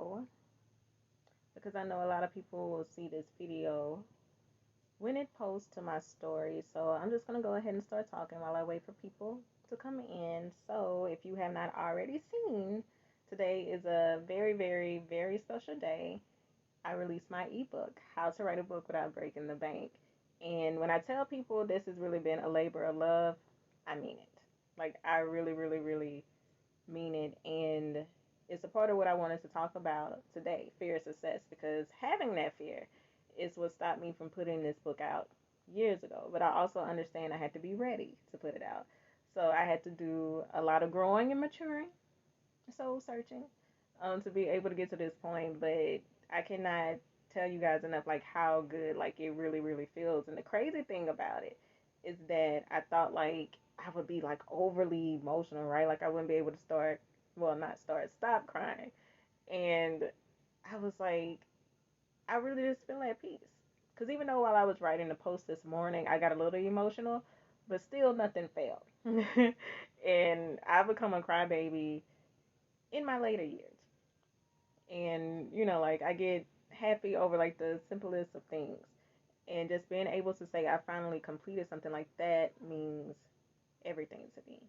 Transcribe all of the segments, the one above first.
video because I know a lot of people will see this video when it posts to my story. So I'm just going to go ahead and start talking while I wait for people to come in. So if you have not already seen, today is a very, very, very special day. I released my ebook, How to Write a Book Without Breaking the Bank. And when I tell people this has really been a labor of love, I mean it. Like, I really, really, really mean it. And it's a part of what I wanted to talk about today, fear of success, because having that fear is what stopped me from putting this book out years ago. But I also understand I had to be ready to put it out. So I had to do a lot of growing and maturing, soul searching, to be able to get to this point. But I cannot tell you guys enough like how good like it really, really feels. And the crazy thing about it is that I thought like I would be like overly emotional, right? Like I wouldn't be able to start, well, not start, stop crying. And I was like, I really just feel at peace. Because even though while I was writing the post this morning, I got a little emotional, but still nothing failed. And I've become a crybaby in my later years. And, like I get happy over like the simplest of things. And just being able to say I finally completed something like that means everything to me.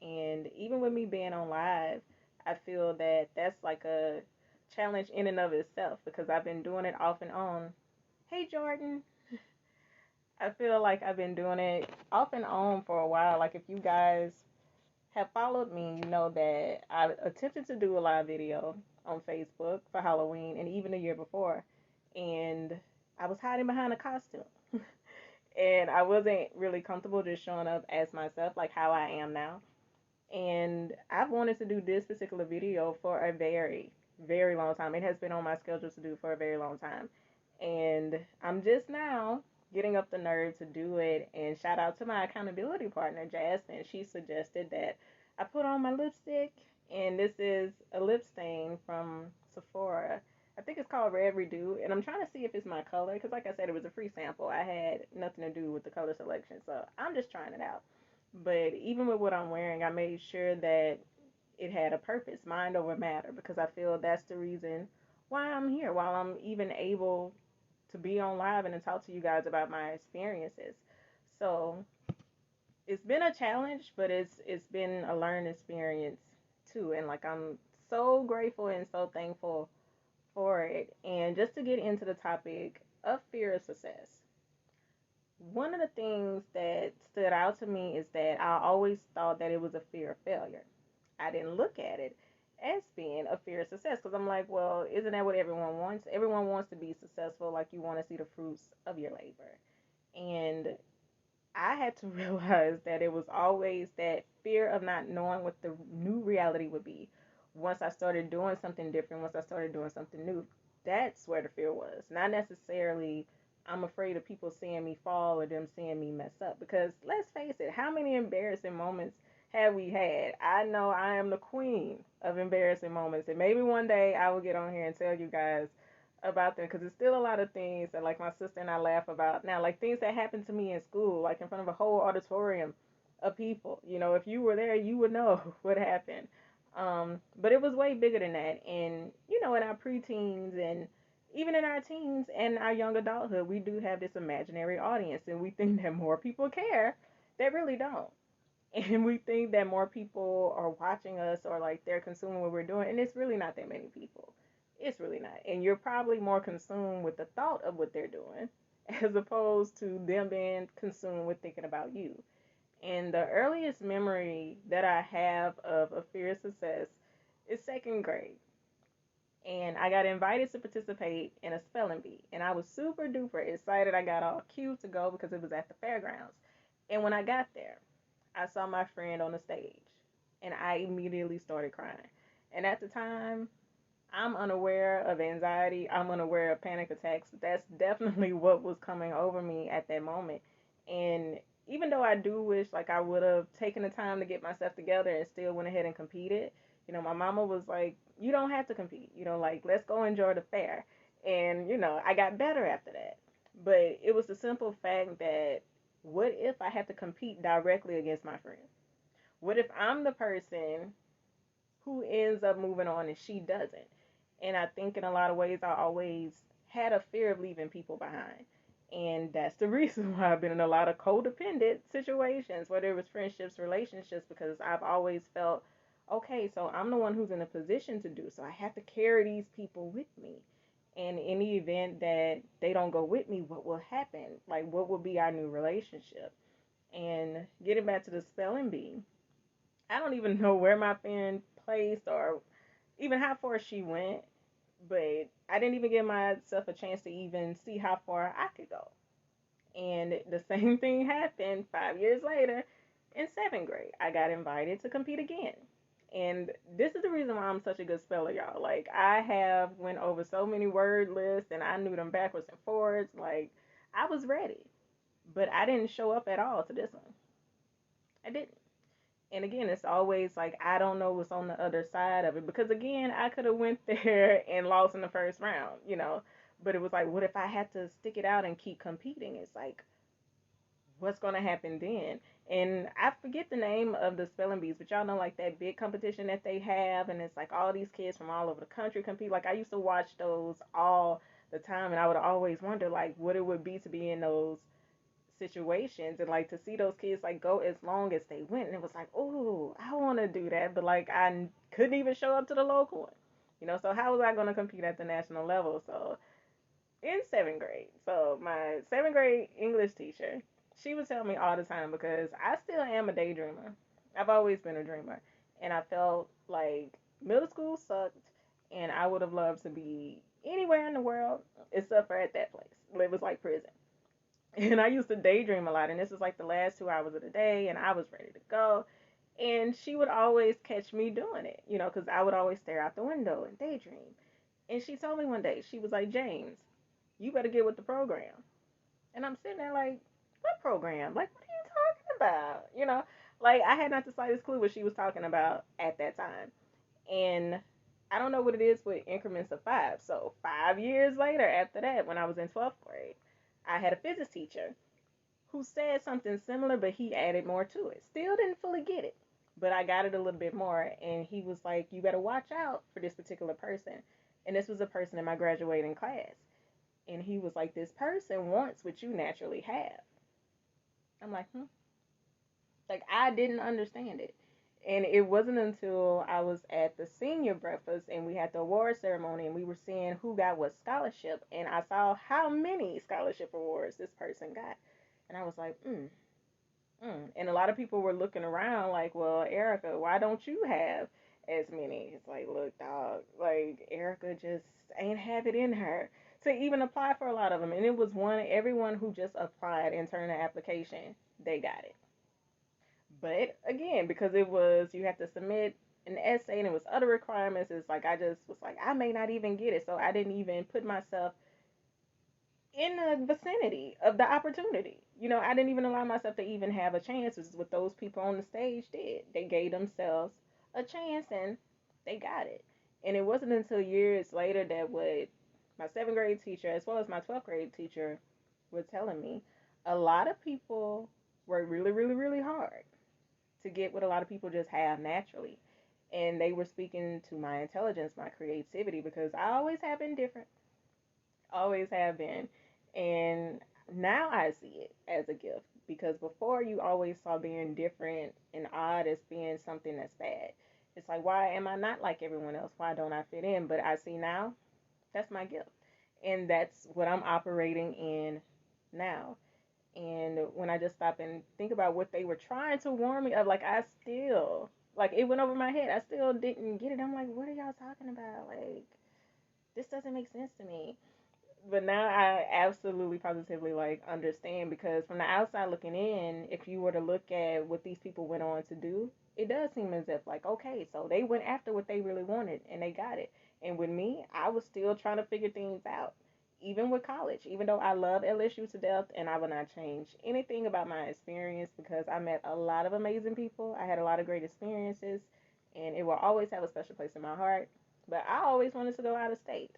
And even with me being on live, I feel that that's like a challenge in and of itself because I've been doing it off and on. Hey, Jordan. I feel like I've been doing it off and on for a while. Like, if you guys have followed me, you know that I attempted to do a live video on Facebook for Halloween and even the year before. And I was hiding behind a costume. And I wasn't really comfortable just showing up as myself, like how I am now. And I've wanted to do this particular video for a very, very long time. It has been on my schedule to do for a very long time. And I'm just now getting up the nerve to do it. And shout out to my accountability partner, Jasmine. She suggested that I put on my lipstick. And this is a lip stain from Sephora. I think it's called Red Redo. And I'm trying to see if it's my color. Because, like I said, it was a free sample. I had nothing to do with the color selection. So I'm just trying it out. But even with what I'm wearing, I made sure that it had a purpose, mind over matter, because I feel that's the reason why I'm here, while I'm even able to be on live and to talk to you guys about my experiences. So it's been a challenge, but it's been a learning experience too. And like I'm so grateful and so thankful for it. And just to get into the topic of fear of success, one of the things that stood out to me is that I always thought that it was a fear of failure. I didn't look at it as being a fear of success because I'm like, well, isn't that what everyone wants? Everyone wants to be successful, like you want to see the fruits of your labor. And I had to realize that it was always that fear of not knowing what the new reality would be. Once I started doing something different, once I started doing something new, that's where the fear was. Not necessarily I'm afraid of people seeing me fall or them seeing me mess up. Because let's face it, how many embarrassing moments have we had? I know I am the queen of embarrassing moments. And maybe one day I will get on here and tell you guys about them because there's still a lot of things that like my sister and I laugh about now, like things that happened to me in school, like in front of a whole auditorium of people. If you were there, you would know what happened. But it was way bigger than that. And in our preteens and even in our teens and our young adulthood, we do have this imaginary audience, and we think that more people care. They really don't. And we think that more people are watching us or like they're consuming what we're doing, and it's really not that many people. It's really not. And you're probably more consumed with the thought of what they're doing as opposed to them being consumed with thinking about you. And the earliest memory that I have of a fear of success is second grade. And I got invited to participate in a spelling bee. And I was super duper excited. I got all cute to go because it was at the fairgrounds. And when I got there, I saw my friend on the stage. And I immediately started crying. And at the time, I'm unaware of anxiety. I'm unaware of panic attacks. That's definitely what was coming over me at that moment. And even though I do wish like I would have taken the time to get myself together and still went ahead and competed, my mama was like, you don't have to compete. Like let's go enjoy the fair. And I got better after that. But it was the simple fact that what if I had to compete directly against my friend? What if I'm the person who ends up moving on and she doesn't? And I think in a lot of ways, I always had a fear of leaving people behind. And that's the reason why I've been in a lot of codependent situations, whether it was friendships, relationships, because I've always felt, okay, so I'm the one who's in a position to do, so I have to carry these people with me. And in the event that they don't go with me, what will happen? Like, what will be our new relationship? And getting back to the spelling bee, I don't even know where my friend placed or even how far she went, but I didn't even give myself a chance to even see how far I could go. And the same thing happened 5 years later in seventh grade. I got invited to compete again. And this is the reason why I'm such a good speller, y'all. Like, I have went over so many word lists and I knew them backwards and forwards. Like, I was ready. But I didn't show up at all to this one. I didn't. And again, it's always like I don't know what's on the other side of it, because again, I could have went there and lost in the first round, but it was like, what if I had to stick it out and keep competing? It's like, what's going to happen then? And I forget the name of the spelling bees, but y'all know, like, that big competition that they have, and it's like all these kids from all over the country compete. Like, I used to watch those all the time, and I would always wonder like what it would be to be in those situations, and like to see those kids like go as long as they went, and it was like, oh, I want to do that, but like I couldn't even show up to the local one, so how was I going to compete at the national level? So in seventh grade, so my seventh grade English teacher, she would tell me all the time, because I still am a daydreamer. I've always been a dreamer, and I felt like middle school sucked, and I would have loved to be anywhere in the world except for at that place. It was like prison. And I used to daydream a lot, and this was like the last 2 hours of the day, and I was ready to go. And she would always catch me doing it, because I would always stare out the window and daydream. And she told me one day, she was like, James, you better get with the program. And I'm sitting there like, what program? Like, what are you talking about? Like, I had not the slightest clue what she was talking about at that time. And I don't know what it is with increments of five. So 5 years later, after that, when I was in 12th grade, I had a physics teacher who said something similar, but he added more to it. Still didn't fully get it, but I got it a little bit more. And he was like, you better watch out for this particular person. And this was a person in my graduating class. And he was like, this person wants what you naturally have. I'm like, hmm. Like, I didn't understand it. And it wasn't until I was at the senior breakfast and we had the award ceremony and we were seeing who got what scholarship, and I saw how many scholarship awards this person got. And I was like, And a lot of people were looking around like, well, Erica, why don't you have as many? It's like, look, dog, like, Erica just ain't have it in her to even apply for a lot of them. And it was everyone who just applied and turned the application, they got it. But again, because it was, you have to submit an essay and it was other requirements, it's like I just was like, I may not even get it. So I didn't even put myself in the vicinity of the opportunity. I didn't even allow myself to even have a chance, which is what those people on the stage did. They gave themselves a chance and they got it. And it wasn't until years later that what my seventh grade teacher, as well as my 12th grade teacher, were telling me, a lot of people work really, really, really hard to get what a lot of people just have naturally. And they were speaking to my intelligence, my creativity, because I always have been different. Always have been. And now I see it as a gift, because before you always saw being different and odd as being something that's bad. It's like, why am I not like everyone else? Why don't I fit in? But I see now that's my gift. And that's what I'm operating in now. And when I just stop and think about what they were trying to warn me of, like, I still, like, it went over my head. I still didn't get it. I'm like, what are y'all talking about? Like, this doesn't make sense to me. But now I absolutely positively like understand, because from the outside looking in, if you were to look at what these people went on to do, it does seem as if like, okay, so they went after what they really wanted and they got it. And with me, I was still trying to figure things out. Even with college, even though I love LSU to death, and I will not change anything about my experience, because I met a lot of amazing people. I had a lot of great experiences, and it will always have a special place in my heart. But I always wanted to go out of state.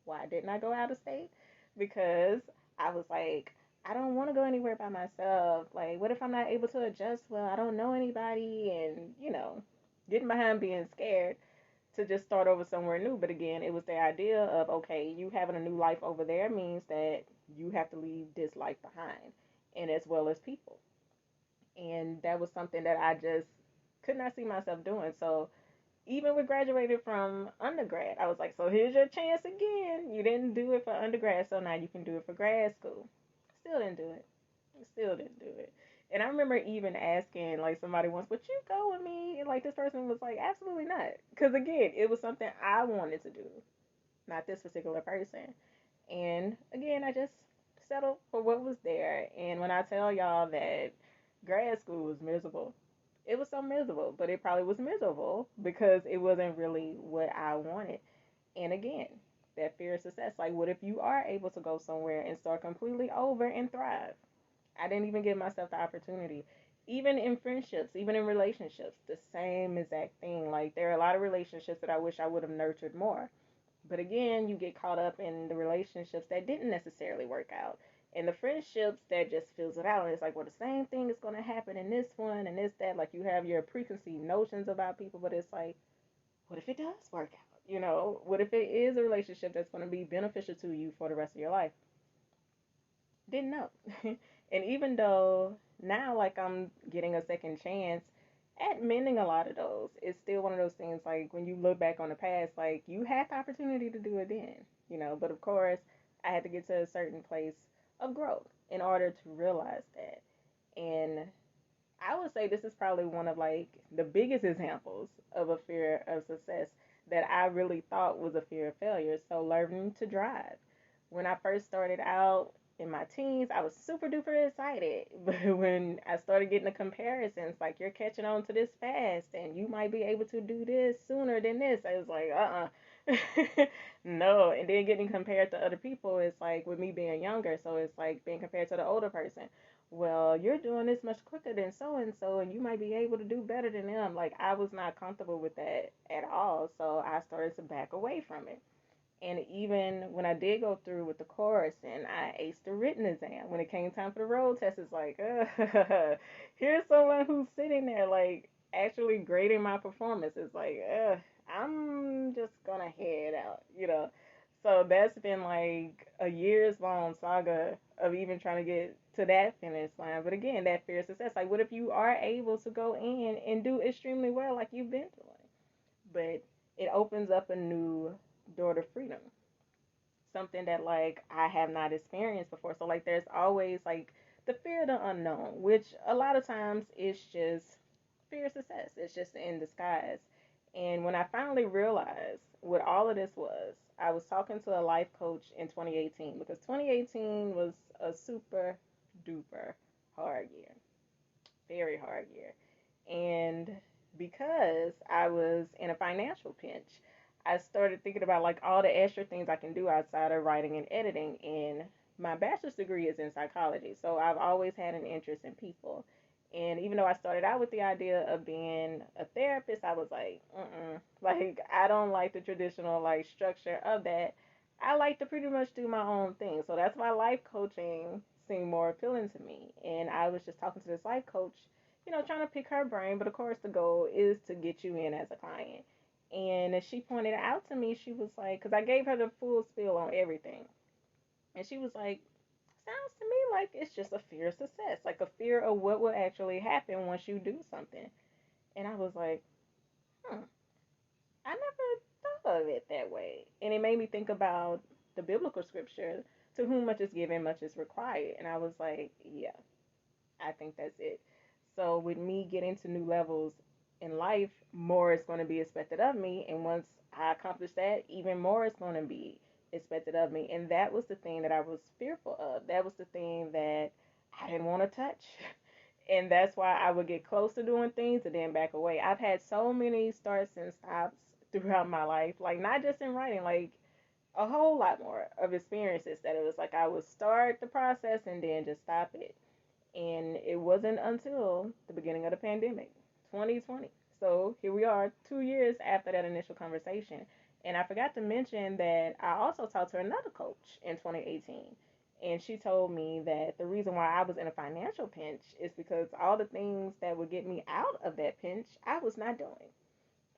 Why didn't I go out of state? Because I was like, I don't want to go anywhere by myself. Like, what if I'm not able to adjust? Well, I don't know anybody, and getting behind being scared. to just start over somewhere new. But again, it was the idea of, okay, you having a new life over there means that you have to leave this life behind, and as well as people. And that was something that I just could not see myself doing. So even with graduated from undergrad, I was like, so here's your chance again. You didn't do it for undergrad, so now you can do it for grad school. Still didn't do it. Still didn't do it. And I remember even asking like somebody once, would you go with me? And like this person was like, absolutely not. Because again, it was something I wanted to do, not this particular person. And again, I just settled for what was there. And when I tell y'all that grad school was miserable, it was so miserable, but it probably was miserable because it wasn't really what I wanted. And again, that fear of success. Like, what if you are able to go somewhere and start completely over and thrive? I didn't even give myself the opportunity. Even in friendships, even in relationships, the same exact thing. Like, there are a lot of relationships that I wish I would have nurtured more. But again, you get caught up in the relationships that didn't necessarily work out. And the friendships that just fills it out. And it's like, well, the same thing is going to happen in this one and this, that. Like, you have your preconceived notions about people, but it's like, what if it does work out? You know, what if it is a relationship that's going to be beneficial to you for the rest of your life? Didn't know. And even though now, like, I'm getting a second chance at mending a lot of those, it's still one of those things like when you look back on the past, like, you had the opportunity to do it then, you know, but of course, I had to get to a certain place of growth in order to realize that. And I would say this is probably one of like the biggest examples of a fear of success that I really thought was a fear of failure. So learning to drive. When I first started out in my teens, I was super duper excited. But when I started getting the comparisons, like you're catching on to this fast and you might be able to do this sooner than this, I was like, no. And then getting compared to other people, it's like with me being younger, so it's like being compared to the older person. Well, you're doing this much quicker than so and you might be able to do better than them. Like, I was not comfortable with that at all. So I started to back away from it. And even when I did go through with the course and I aced the written exam, when it came time for the road test, it's like, here's someone who's sitting there, like, actually grading my performance. It's like, I'm just gonna head out, you know. So that's been like a years long saga of even trying to get to that finish line. But again, that fear of success. Like, what if you are able to go in and do extremely well, like you've been doing? But it opens up a new door to freedom, something that like I have not experienced before. So like there's always like the fear of the unknown, which a lot of times is just fear of success. It's just in disguise. And when I finally realized what all of this was, I was talking to a life coach in 2018 because 2018 was a super duper hard year, very hard year. And because I was in a financial pinch, I started thinking about like all the extra things I can do outside of writing and editing. And my bachelor's degree is in psychology, so I've always had an interest in people. And even though I started out with the idea of being a therapist, I was like, like I don't like the traditional like structure of that. I like to pretty much do my own thing. So that's why life coaching seemed more appealing to me. And I was just talking to this life coach, you know, trying to pick her brain. But of course, the goal is to get you in as a client. And as she pointed out to me, she was like, because I gave her the full spiel on everything. And she was like, sounds to me like it's just a fear of success, like a fear of what will actually happen once you do something. And I was like, hmm, I never thought of it that way. And it made me think about the biblical scripture, to whom much is given, much is required. And I was like, yeah, I think that's it. So with me getting to new levels in life, more is going to be expected of me. And once I accomplish that, even more is going to be expected of me. And that was the thing that I was fearful of. That was the thing that I didn't want to touch. And that's why I would get close to doing things and then back away. I've had so many starts and stops throughout my life, like not just in writing, like a whole lot more of experiences that it was like I would start the process and then just stop it. And it wasn't until the beginning of the pandemic, 2020. So here we are 2 years after that initial conversation. And I forgot to mention that I also talked to another coach in 2018. And she told me that the reason why I was in a financial pinch is because all the things that would get me out of that pinch, I was not doing.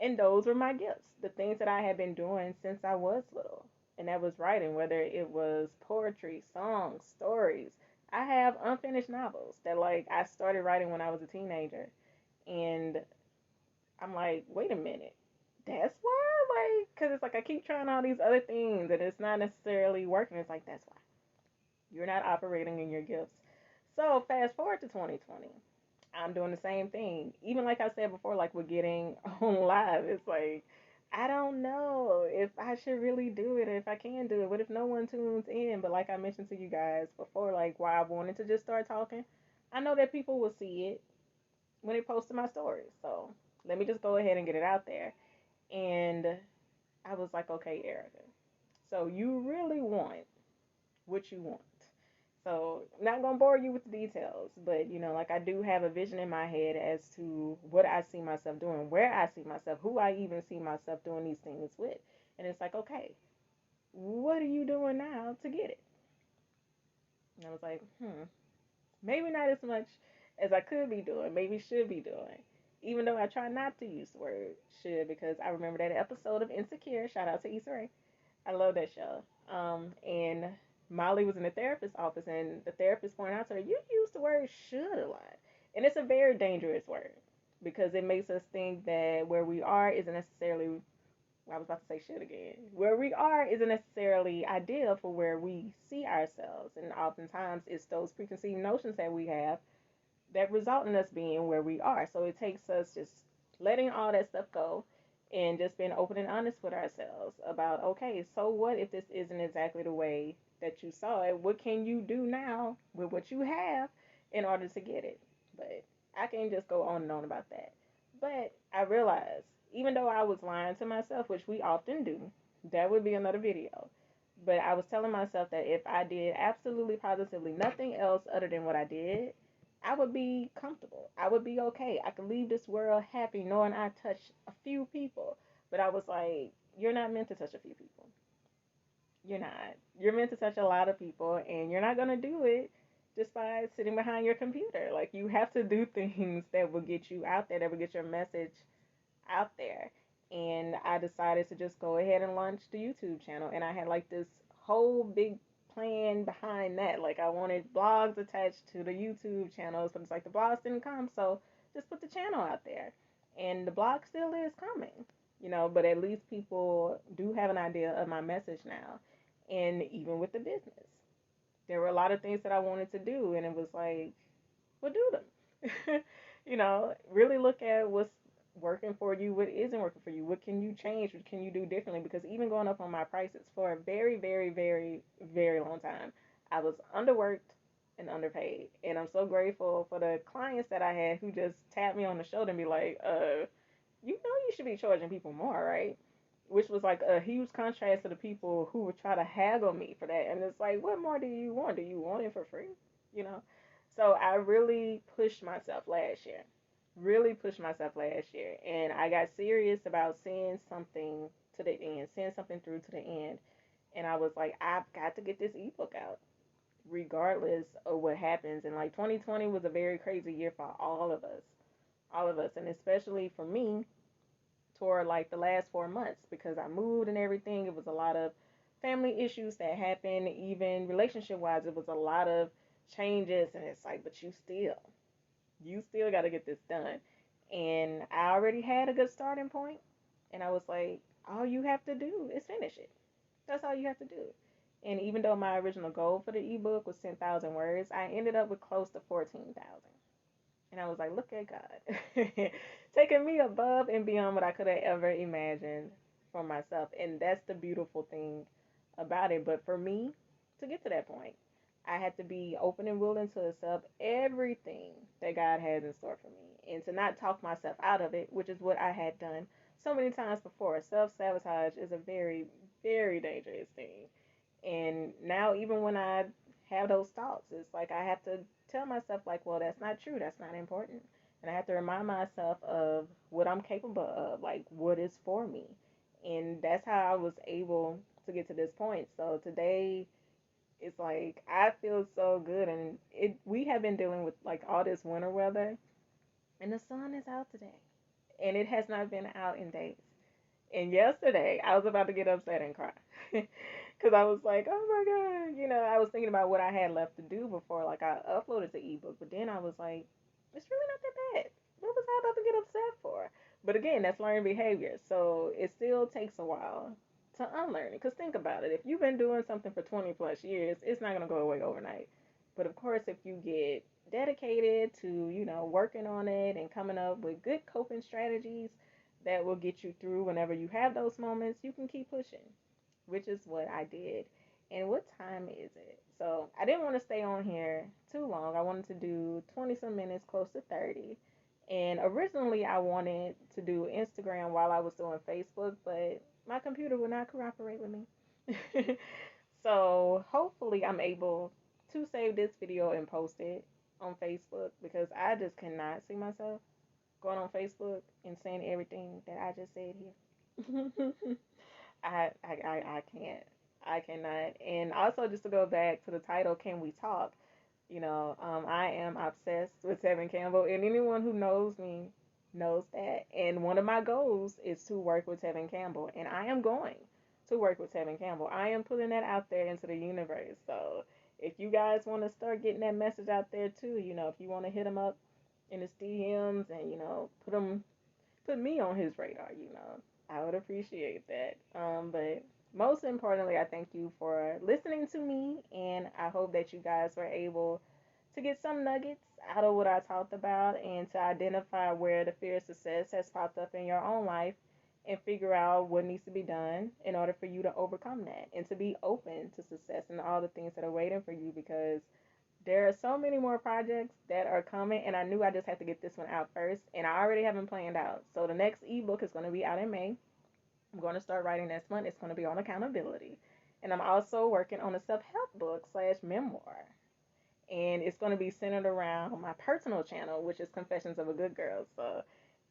And those were my gifts, the things that I had been doing since I was little. And that was writing, whether it was poetry, songs, stories. I have unfinished novels that like I started writing when I was a teenager. And I'm like, wait a minute. That's why? Like, because it's like I keep trying all these other things and it's not necessarily working. It's like, that's why. You're not operating in your gifts. So, fast forward to 2020. I'm doing the same thing. Even like I said before, like with getting on live, it's like, I don't know if I should really do it, if I can do it. What if no one tunes in? But like I mentioned to you guys before, like why I wanted to just start talking, I know that people will see it when it posts to my stories. So let me just go ahead and get it out there. And I was like, okay, Erica. So you really want what you want. So I'm not gonna bore you with the details, but like I do have a vision in my head as to what I see myself doing, where I see myself, who I even see myself doing these things with. And it's like, okay, what are you doing now to get it? And I was like, maybe not as much as I could be doing, maybe should be doing. Even though I try not to use the word should because I remember that episode of Insecure. Shout out to Issa Rae. I love that show. And Molly was in the therapist's office, and the therapist pointed out to her, "You use the word should a lot, and it's a very dangerous word because it makes us think that where we are isn't necessarily." I was about to say should again. Where we are isn't necessarily ideal for where we see ourselves, and oftentimes it's those preconceived notions that we have that result in us being where we are. So it takes us just letting all that stuff go and just being open and honest with ourselves about, okay, so what if this isn't exactly the way that you saw it? What can you do now with what you have in order to get it? But I can just go on and on about that. But I realized, even though I was lying to myself, which we often do, that would be another video. But I was telling myself that if I did absolutely positively nothing else other than what I did, I would be comfortable. I would be okay. I could leave this world happy knowing I touched a few people. But I was like, you're not meant to touch a few people. You're not. You're meant to touch a lot of people, and you're not going to do it just by sitting behind your computer. Like, you have to do things that will get you out there, that will get your message out there. And I decided to just go ahead and launch the YouTube channel. And I had like this whole big plan behind that. Like I wanted blogs attached to the YouTube channels, but it's like the blogs didn't come, so just put the channel out there. And the blog still is coming, but at least people do have an idea of my message now. And even with the business, there were a lot of things that I wanted to do, and it was like, well, do them. Really look at what's working for you, what isn't working for you, what can you change, what can you do differently. Because even going up on my prices for a very, very, very, very long time, I was underworked and underpaid. And I'm so grateful for the clients that I had who just tapped me on the shoulder and be like, you should be charging people more, right? Which was like a huge contrast to the people who would try to haggle me for that. And it's like, what more do you want? Do you want it for free? You know? So I really pushed myself last year. Really pushed myself last year. And I got serious about seeing something to the end, seeing something through to the end. And I was like, I've got to get this ebook out, regardless of what happens. And like 2020 was a very crazy year for all of us. All of us. And especially for me, toward like the last 4 months because I moved and everything. It was a lot of family issues that happened, even relationship wise. It was a lot of changes, and it's like, but you still got to get this done. And I already had a good starting point, and I was like, all you have to do is finish it. That's all you have to do. And even though my original goal for the ebook was 10,000 words, I ended up with close to 14,000. And I was like, look at God. Taking me above and beyond what I could have ever imagined for myself. And that's the beautiful thing about it. But for me, to get to that point, I had to be open and willing to accept everything that God has in store for me and to not talk myself out of it, which is what I had done so many times before. Self sabotage is a very, very dangerous thing. And now, even when I have those thoughts, it's like I have to tell myself, like, well, that's not true. That's not important. And I have to remind myself of what I'm capable of, like, what is for me. And that's how I was able to get to this point. So today, it's like I feel so good. And we have been dealing with like all this winter weather, and the sun is out today. and it has not been out in days. And yesterday, I was about to get upset and cry because I was like, oh my God. I was thinking about what I had left to do before, like, I uploaded the ebook, but then I was like, it's really not that bad. What was I about to get upset for? But again, that's learned behavior. So it still takes a while to unlearn it. Because think about it. If you've been doing something for 20 plus years, it's not going to go away overnight. But of course, if you get dedicated to, working on it and coming up with good coping strategies, that will get you through whenever you have those moments, you can keep pushing, which is what I did. And what time is it? So I didn't want to stay on here too long. I wanted to do 20 some minutes, close to 30. And originally I wanted to do Instagram while I was doing Facebook, but my computer would not cooperate with me. So hopefully I'm able to save this video and post it on Facebook because I just cannot see myself going on Facebook and saying everything that I just said here. I can't. I cannot. And also, just to go back to the title, Can We Talk? I am obsessed with Tevin Campbell, and anyone who knows me knows that. And one of my goals is to work with Tevin Campbell, and I am going to work with Tevin Campbell. I am putting that out there into the universe. So if you guys want to start getting that message out there too, if you want to hit him up in his DMs and put me on his radar, I would appreciate that. But most importantly, I thank you for listening to me, and I hope that you guys were able to get some nuggets out of what I talked about and to identify where the fear of success has popped up in your own life and figure out what needs to be done in order for you to overcome that and to be open to success and all the things that are waiting for you because there are so many more projects that are coming, and I knew I just had to get this one out first, and I already have them planned out. So the next ebook is going to be out in May. I'm going to start writing this month. It's going to be on accountability, and I'm also working on a self-help book slash memoir, and it's going to be centered around my personal channel, which is Confessions of a Good Girl. So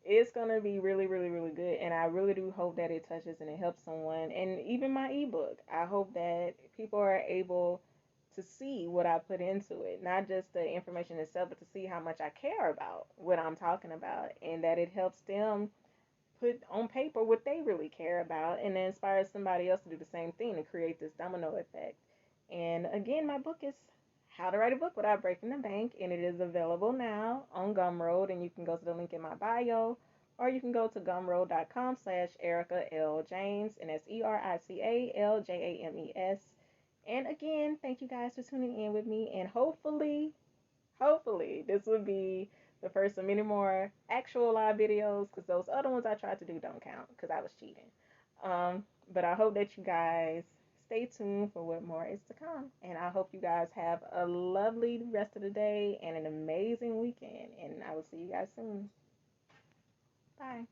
it's going to be really, really, really good, and I really do hope that it touches and it helps someone. And even my ebook, I hope that people are able to see what I put into it, not just the information itself, but to see how much I care about what I'm talking about, and that it helps them put on paper what they really care about, and then inspires somebody else to do the same thing to create this domino effect. And again, my book is How to Write a Book Without Breaking the Bank, and it is available now on Gumroad, and you can go to the link in my bio, or you can go to gumroad.com/Erica L. James, and that's ERICALJAMES. And again, thank you guys for tuning in with me, and hopefully, this will be the first of many more actual live videos because those other ones I tried to do don't count because I was cheating. But I hope that you guys stay tuned for what more is to come. And I hope you guys have a lovely rest of the day and an amazing weekend. And I will see you guys soon. Bye.